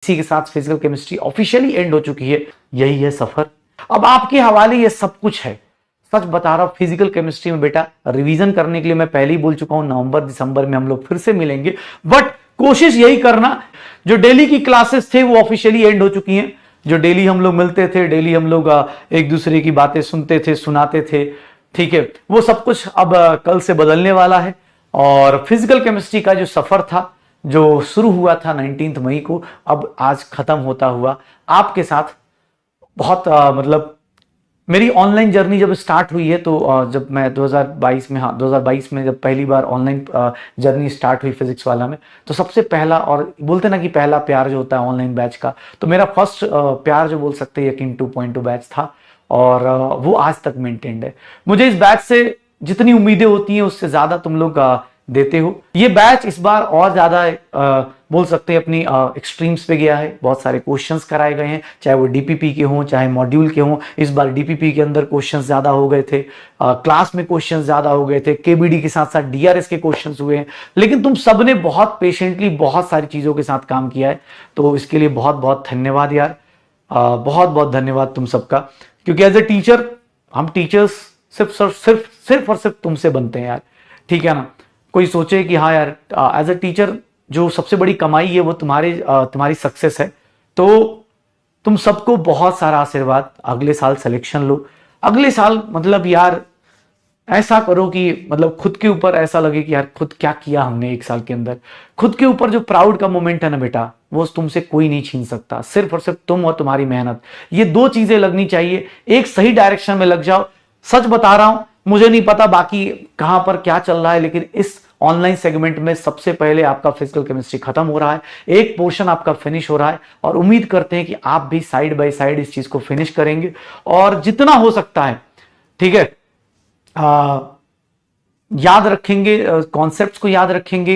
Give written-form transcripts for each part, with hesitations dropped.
इसी के साथ फिजिकल केमिस्ट्री ऑफिशियली एंड हो चुकी है। यही है सफर, अब आपके हवाले ये सब कुछ है। सच बता रहा हूं, फिजिकल केमिस्ट्री में बेटा रिवीजन करने के लिए मैं पहले ही बोल चुका हूं, नवंबर दिसंबर में हम लोग फिर से मिलेंगे। बट कोशिश यही करना, जो डेली की क्लासेस थे वो ऑफिशियली एंड हो चुकी हैं। जो डेली हम लोग मिलते थे, डेली हम लोग एक दूसरे की बातें सुनते थे, सुनाते थे, ठीक है, वो सब कुछ अब कल से बदलने वाला है। और फिजिकल केमिस्ट्री का जो सफर था, जो शुरू हुआ था 19 मई को, अब आज खत्म होता हुआ आपके साथ बहुत मतलब मेरी ऑनलाइन जर्नी जब स्टार्ट हुई है, तो जब मैं 2022 में, हाँ 2022 में जब पहली बार ऑनलाइन जर्नी स्टार्ट हुई फिजिक्स वाला में, तो सबसे पहला, और बोलते ना कि पहला प्यार जो होता है ऑनलाइन बैच का, तो मेरा फर्स्ट प्यार जो बोल सकते हैं यकीन 2.2 बैच था, और वो आज तक मेंटेन्ड है। मुझे इस बैच से जितनी उम्मीदें होती हैं उससे ज्यादा तुम लोग देते हो। ये बैच इस बार और ज्यादा बोल सकते हैं अपनी एक्सट्रीम्स पे गया है। बहुत सारे क्वेश्चंस कराए गए हैं, चाहे वो डीपीपी के हों चाहे मॉड्यूल के हों। इस बार डीपीपी के अंदर क्वेश्चंस ज्यादा हो गए थे, क्लास में क्वेश्चंस ज्यादा हो गए थे, केबीडी के साथ साथ डीआरएस के क्वेश्चंस हुए हैं। लेकिन तुम सबने बहुत पेशेंटली बहुत सारी चीजों के साथ काम किया है, तो इसके लिए बहुत बहुत धन्यवाद यार, बहुत बहुत धन्यवाद तुम सबका। क्योंकि एज ए टीचर, हम टीचर्स सिर्फ और सिर्फ तुमसे बनते हैं यार, ठीक है ना। कोई सोचे कि हाँ यार एज ए टीचर जो सबसे बड़ी कमाई है वो तुम्हारी सक्सेस है, तो तुम सबको बहुत सारा आशीर्वाद। अगले साल सिलेक्शन लो, अगले साल मतलब यार ऐसा करो कि मतलब खुद के ऊपर ऐसा लगे कि यार खुद क्या किया हमने एक साल के अंदर। खुद के ऊपर जो प्राउड का मोमेंट है ना बेटा, वो तुमसे कोई नहीं छीन सकता, सिर्फ और सिर्फ तुम और तुम्हारी मेहनत। ये दो चीजें लगनी चाहिए, एक सही डायरेक्शन में लग जाओ। सच बता रहा हूं, मुझे नहीं पता बाकी कहां पर क्या चल रहा है, लेकिन इस ऑनलाइन सेगमेंट में सबसे पहले आपका फिजिकल केमिस्ट्री खत्म हो रहा है, एक पोर्शन आपका फिनिश हो रहा है, और उम्मीद करते हैं कि आप भी साइड बाय साइड इस चीज को फिनिश करेंगे। और जितना हो सकता है, ठीक है, याद रखेंगे, कॉन्सेप्ट्स को याद रखेंगे।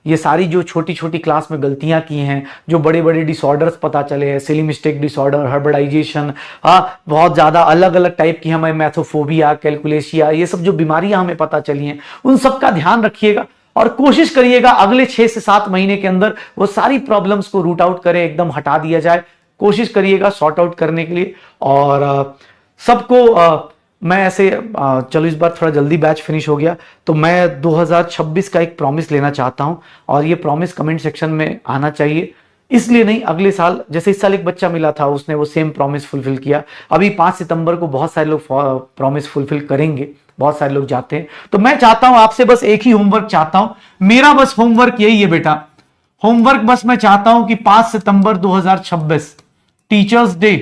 ये सारी जो छोटी छोटी क्लास में गलतियां की हैं, जो बड़े बड़े डिसऑर्डर्स पता चले हैं, सिली मिस्टेक डिसऑर्डर, हर्बडाइजेशन, बहुत ज्यादा अलग अलग टाइप की हमें मैथोफोबिया, कैलकुलेशिया, ये सब जो बीमारियां हमें पता चली हैं, उन सब का ध्यान रखिएगा। और कोशिश करिएगा अगले 6 से 7 महीने के अंदर वो सारी प्रॉब्लम्स को रूट आउट करें, एकदम हटा दिया जाए। कोशिश करिएगा सॉर्ट आउट करने के लिए। और सबको मैं ऐसे चलो इस बार थोड़ा जल्दी बैच फिनिश हो गया, तो मैं 2026 का एक प्रॉमिस लेना चाहता हूं, और ये प्रॉमिस कमेंट सेक्शन में आना चाहिए। इसलिए नहीं, अगले साल जैसे इस साल एक बच्चा मिला था, उसने वो सेम प्रॉमिस फुलफिल किया। अभी 5 सितंबर को बहुत सारे लोग प्रॉमिस फुलफिल करेंगे, बहुत सारे लोग जाते हैं। तो मैं चाहता हूं आपसे बस एक ही होमवर्क चाहता हूं, मेरा बस होमवर्क यही है बेटा। होमवर्क बस मैं चाहता हूं कि 5 सितंबर 2026 टीचर्स डे,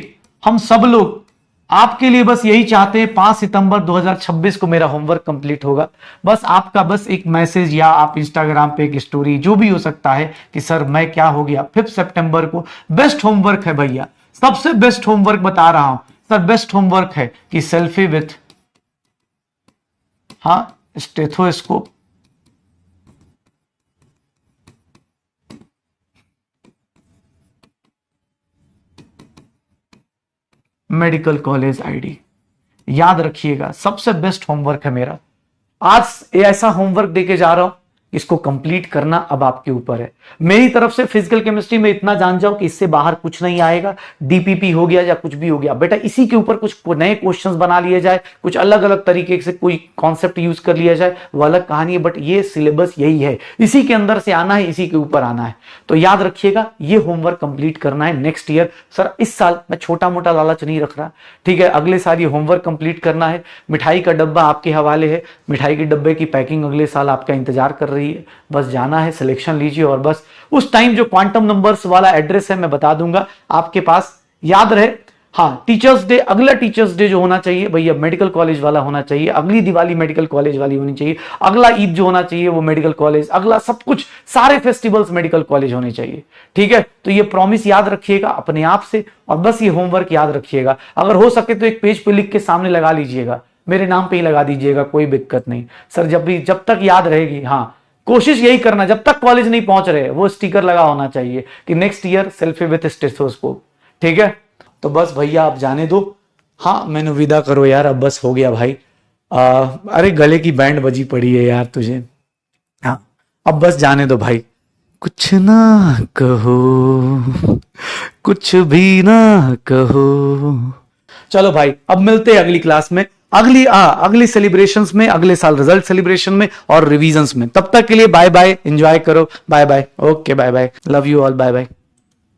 हम सब लोग आपके लिए बस यही चाहते हैं, 5 सितंबर 2026 को मेरा होमवर्क कंप्लीट होगा। बस आपका बस एक मैसेज, या आप इंस्टाग्राम पे एक स्टोरी, जो भी हो सकता है कि सर मैं क्या हो गया। 5 सितंबर को बेस्ट होमवर्क है भैया, सबसे बेस्ट होमवर्क बता रहा हूं सर, बेस्ट होमवर्क है कि selfie with stethoscope, medical college ID, याद रखिएगा सबसे बेस्ट होमवर्क है मेरा। आज ऐसा होमवर्क देके जा रहा हूं, इसको कंप्लीट करना अब आपके ऊपर है। मेरी तरफ से फिजिकल केमिस्ट्री में इतना जान जाओ कि इससे बाहर कुछ नहीं आएगा। डीपीपी हो गया या कुछ भी हो गया बेटा, इसी के ऊपर कुछ नए क्वेश्चंस बना लिए जाए, कुछ अलग अलग तरीके से कोई कॉन्सेप्ट यूज कर लिया जाए, वो अलग कहानी है। बट ये सिलेबस यही है, इसी के अंदर से आना है, इसी के ऊपर आना है। तो याद रखिएगा, ये होमवर्क कंप्लीट करना है नेक्स्ट ईयर। सर इस साल मैं छोटा मोटा लालच नहीं रख रहा, ठीक है, अगले साल ये होमवर्क कंप्लीट करना है। मिठाई का डब्बा आपके हवाले है, मिठाई के डब्बे की पैकिंग अगले साल आपका इंतजार कर रही है। बस जाना है, सिलेक्शन लीजिए, और बस उस टाइम जो क्वांटम नंबर्स वाला एड्रेस है मैं बता दूंगा आपके पास, याद रहे। हाँ, टीचर्स डे, अगला टीचर्स डे जो होना चाहिए भैया मेडिकल कॉलेज वाला होना चाहिए, अगली दिवाली मेडिकल कॉलेज वाली होनी चाहिए, अगला ईद जो होना चाहिए वो मेडिकल कॉलेज, अगला सब कुछ सारे फेस्टिवल्स मेडिकल कॉलेज होने चाहिए, ठीक है। तो ये प्रॉमिस याद रखिएगा अपने आप से, और बस ये होमवर्क याद रखिएगा। अगर हो सके तो एक पेज पे लिख के सामने लगा लीजिएगा, मेरे नाम पे ही लगा दीजिएगा, कोई दिक्कत नहीं सर, जब तक याद रहेगी। हाँ, कोशिश यही करना, जब तक कॉलेज नहीं पहुंच रहे वो स्टिकर लगा होना चाहिए कि next year selfie with stethoscope, ठीक है। तो बस भैया आप जाने दो, हाँ मैंने विदा करो यार, अब बस हो गया भाई। अरे गले की बैंड बजी पड़ी है यार तुझे, हाँ अब बस जाने दो भाई, कुछ ना कहो कुछ भी ना कहो। चलो भाई, अब मिलते हैं अगली क्लास में, अगली सेलिब्रेशंस में, अगले साल रिजल्ट सेलिब्रेशन में और रिवीजन्स में। तब तक के लिए बाय बाय, एंजॉय करो, bye bye, okay bye bye, love you all, bye bye.